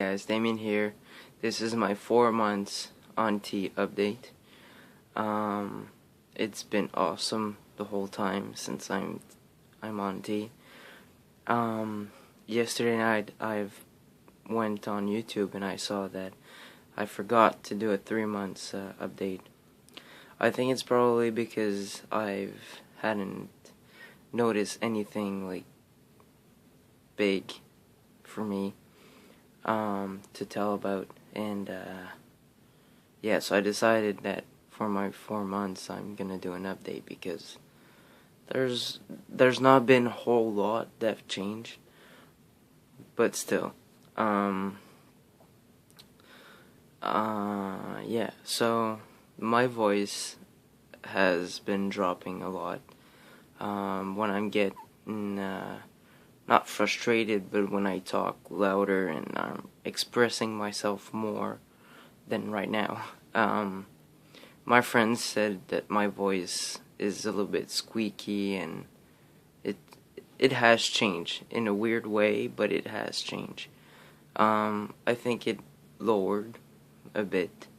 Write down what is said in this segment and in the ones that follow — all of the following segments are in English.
Guys, Damien here. This is my 4 months on T update. It's been awesome the whole time since I'm on T. Yesterday night I've went on YouTube and I saw that I forgot to do a 3 months update. I think it's probably because I've hadn't noticed anything like big for me to tell about, and yeah, so I decided that for my 4 months I'm gonna do an update because there's not been a whole lot that changed, but still, yeah, so my voice has been dropping a lot when I'm getting not frustrated, but when I talk louder and I'm expressing myself more than right now. My friends said that my voice is a little bit squeaky, and it has changed in a weird way, but it has changed. I think it lowered a bit.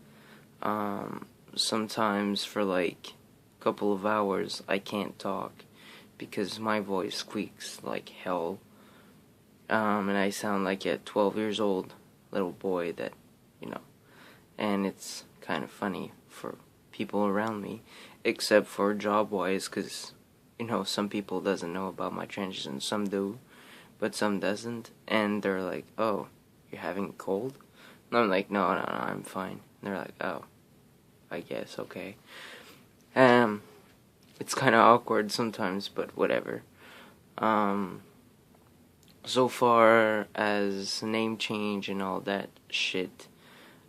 Sometimes for like a couple of hours I can't talk because my voice squeaks like hell, and I sound like a 12 years old little boy that, and it's kind of funny for people around me, except for job-wise, because, some people doesn't know about my transition, some do, but some doesn't, and they're like, oh, you're having a cold? And I'm like, no, I'm fine. And they're like, oh, I guess, okay. It's kind of awkward sometimes, but whatever. So far as name change and all that shit,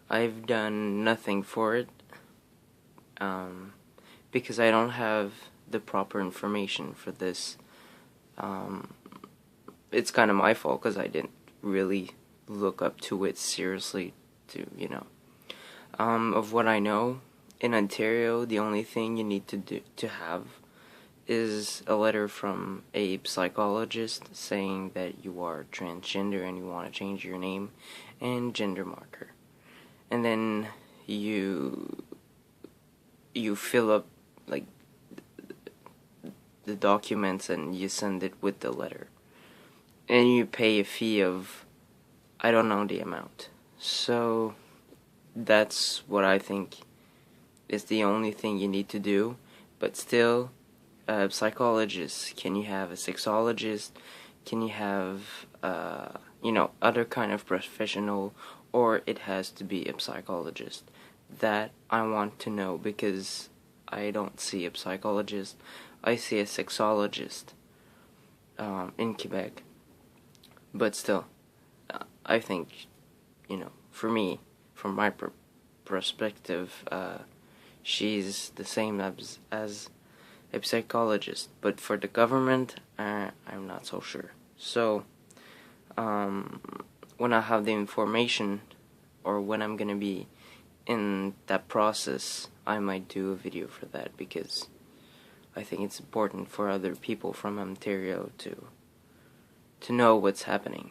I've done nothing for it, because I don't have the proper information for this. It's kind of my fault because I didn't really look up to it seriously to, of what I know. In Ontario, the only thing you need to have is a letter from a psychologist saying that you are transgender and you want to change your name and gender marker. And then you fill up like the documents and you send it with the letter. And you pay a fee of, I don't know the amount. So that's what I think is the only thing you need to do. But still, psychologists, can you have a sexologist, can you have other kind of professional, or it has to be a psychologist? That I want to know, because I don't see a psychologist, I see a sexologist in Quebec. But still, I think, for me, from my perspective, she's the same as a psychologist, but for the government, I'm not so sure. So, when I have the information, or when I'm gonna be in that process, I might do a video for that, because I think it's important for other people from Ontario to know what's happening.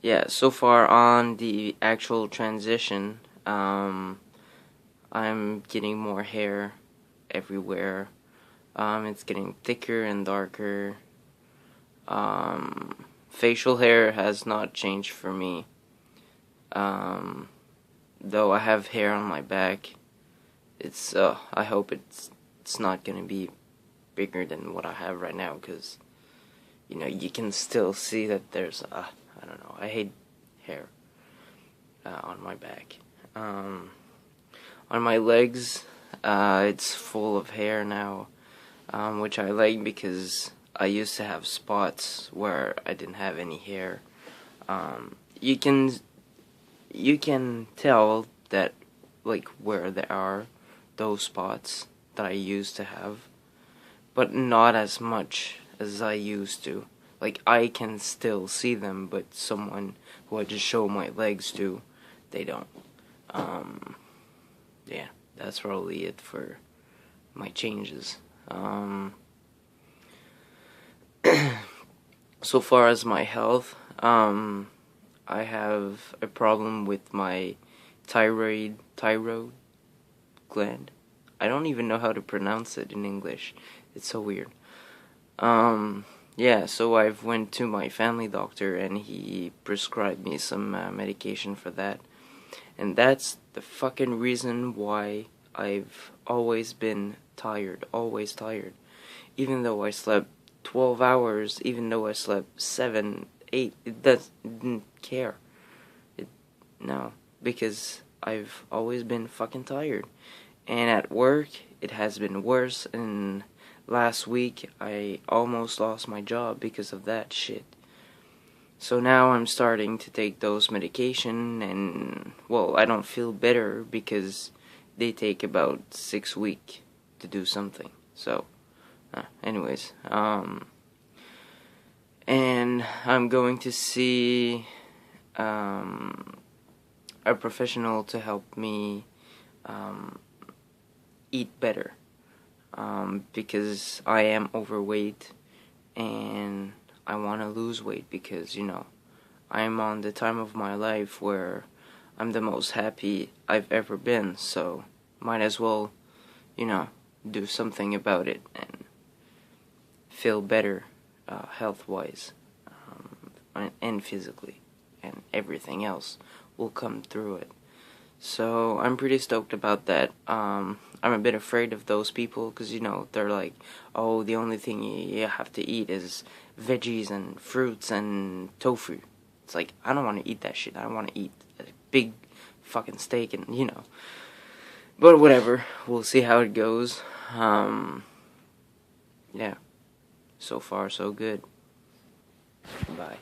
Yeah, so far on the actual transition, I'm getting more hair everywhere. It's getting thicker and darker. Facial hair has not changed for me. Though I have hair on my back, it's I hope it's not gonna be bigger than what I have right now, because you can still see that there's I don't know, I hate hair on my back. On my legs, it's full of hair now, which I like, because I used to have spots where I didn't have any hair. You can tell that, like, where there are those spots that I used to have, but not as much as I used to. Like, I can still see them, but someone who I just show my legs to, they don't. Yeah, that's probably it for my changes. So far as my health, I have a problem with my thyroid gland. I don't even know how to pronounce it in English. It's so weird. Yeah, so I've went to my family doctor and he prescribed me some medication for that. And that's the fucking reason why I've always been tired, always tired. Even though I slept 12 hours, even though I slept 7, 8, it didn't care. No, because I've always been fucking tired. And at work, it has been worse, and last week I almost lost my job because of that shit. So now I'm starting to take those medication, and well, I don't feel better because they take about 6 weeks to do something. So, anyways, and I'm going to see a professional to help me eat better, because I am overweight and I want to lose weight because, I'm on the time of my life where I'm the most happy I've ever been, so might as well, do something about it and feel better health-wise, and physically, and everything else will come through it. So I'm pretty stoked about that. I'm a bit afraid of those people because, they're like, oh, the only thing you have to eat is veggies and fruits and tofu. It's like, I don't want to eat that shit. I want to eat a big fucking steak and, But whatever. We'll see how it goes. Yeah. So far, so good. Bye.